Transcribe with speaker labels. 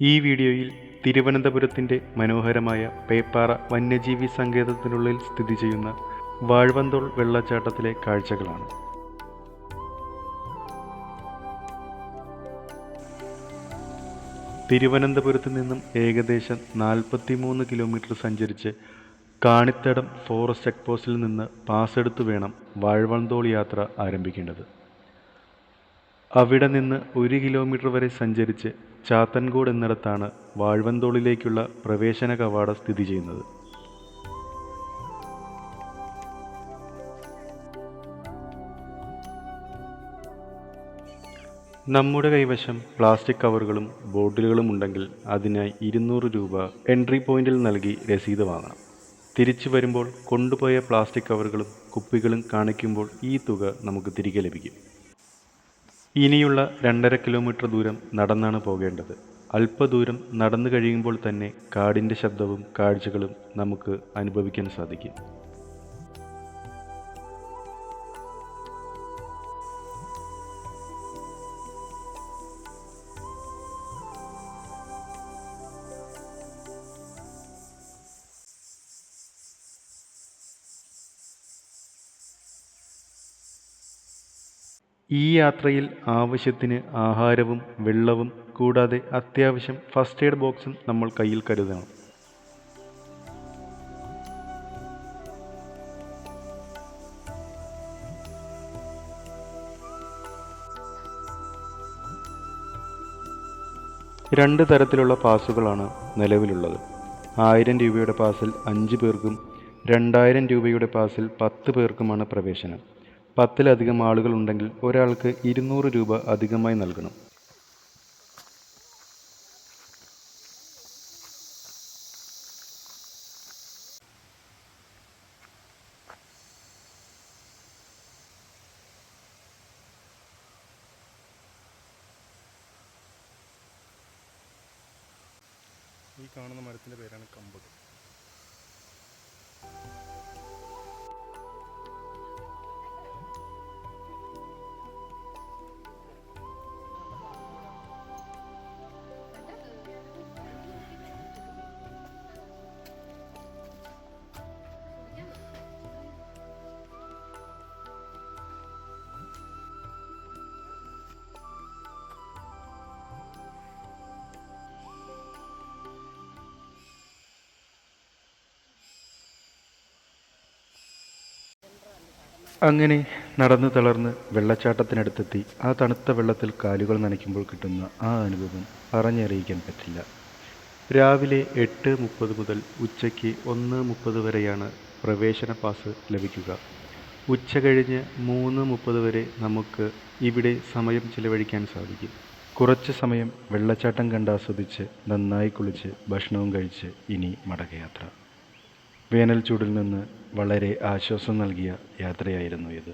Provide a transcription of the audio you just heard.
Speaker 1: ഈ വീഡിയോയിൽ തിരുവനന്തപുരത്തിൻ്റെ മനോഹരമായ പേപ്പാറ വന്യജീവി സങ്കേതത്തിനുള്ളിൽ സ്ഥിതി ചെയ്യുന്ന വാഴവന്തോൾ വെള്ളച്ചാട്ടത്തിലെ കാഴ്ചകളാണ്. തിരുവനന്തപുരത്ത് നിന്നും ഏകദേശം 43 കിലോമീറ്റർ സഞ്ചരിച്ച് കാണിത്തടം ഫോറസ്റ്റ് ചെക്ക് പോസ്റ്റിൽ നിന്ന് പാസ് എടുത്തു വേണം വാഴവന്തോൾ യാത്ര ആരംഭിക്കേണ്ടത്. അവിടെ നിന്ന് 1 കിലോമീറ്റർ വരെ സഞ്ചരിച്ച് ചാത്തൻകോട് എന്നിടത്താണ് വാഴവന്തോളിലേക്കുള്ള പ്രവേശന കവാടം സ്ഥിതി ചെയ്യുന്നത്. നമ്മുടെ കൈവശം പ്ലാസ്റ്റിക് കവറുകളും ബോട്ടിലുകളും ഉണ്ടെങ്കിൽ അതിനായി 200 രൂപ എൻട്രി പോയിന്റിൽ നൽകി രസീത് വാങ്ങണം. തിരിച്ചു വരുമ്പോൾ കൊണ്ടുപോയ പ്ലാസ്റ്റിക് കവറുകളും കുപ്പികളും കാണിക്കുമ്പോൾ ഈ തുക നമുക്ക് തിരികെ ലഭിക്കും. ഇനിയുള്ള 2.5 കിലോമീറ്റർ ദൂരം നടന്നാണ് പോകേണ്ടത്. അല്പദൂരം നടന്നു കഴിയുമ്പോൾ തന്നെ കാടിൻ്റെ ശബ്ദവും കാഴ്ചകളും നമുക്ക് അനുഭവിക്കാൻ സാധിക്കും. ഈ യാത്രയിൽ ആവശ്യത്തിന് ആഹാരവും വെള്ളവും കൂടാതെ അത്യാവശ്യം ഫസ്റ്റ് എയ്ഡ് ബോക്സും നമ്മൾ കയ്യിൽ കരുതണം. രണ്ട് തരത്തിലുള്ള പാസുകളാണ് നിലവിലുള്ളത്. 1000 രൂപയുടെ പാസിൽ 5 പേർക്കും 2000 രൂപയുടെ പാസിൽ 10 പേർക്കുമാണ് പ്രവേശനം. 10-ലധികം ആളുകളുണ്ടെങ്കിൽ ഒരാൾക്ക് 200 രൂപ അധികമായി നൽകണം. ഈ കാണുന്ന മരത്തിൻ്റെ പേരാണ് കമ്പ്. അങ്ങനെ നടന്നു തളർന്ന് വെള്ളച്ചാട്ടത്തിനടുത്തെത്തി ആ തണുത്ത വെള്ളത്തിൽ കാലുകൾ നനയ്ക്കുമ്പോൾ കിട്ടുന്ന ആ അനുഭവം പറഞ്ഞറിയിക്കാൻ പറ്റില്ല. രാവിലെ 8:30 മുതൽ ഉച്ചയ്ക്ക് 1:30 വരെയാണ് പ്രവേശന പാസ് ലഭിക്കുക. ഉച്ച കഴിഞ്ഞ് 3:30 വരെ നമുക്ക് ഇവിടെ സമയം ചിലവഴിക്കാൻ സാധിക്കും. കുറച്ച് സമയം വെള്ളച്ചാട്ടം കണ്ടാസ്വദിച്ച് നന്നായി കുളിച്ച് ഭക്ഷണവും കഴിച്ച് ഇനി മടക്കയാത്ര. വേനൽ ചൂടിൽ നിന്ന് വളരെ ആശ്വാസം നൽകിയ യാത്രയായിരുന്നു ഇത്.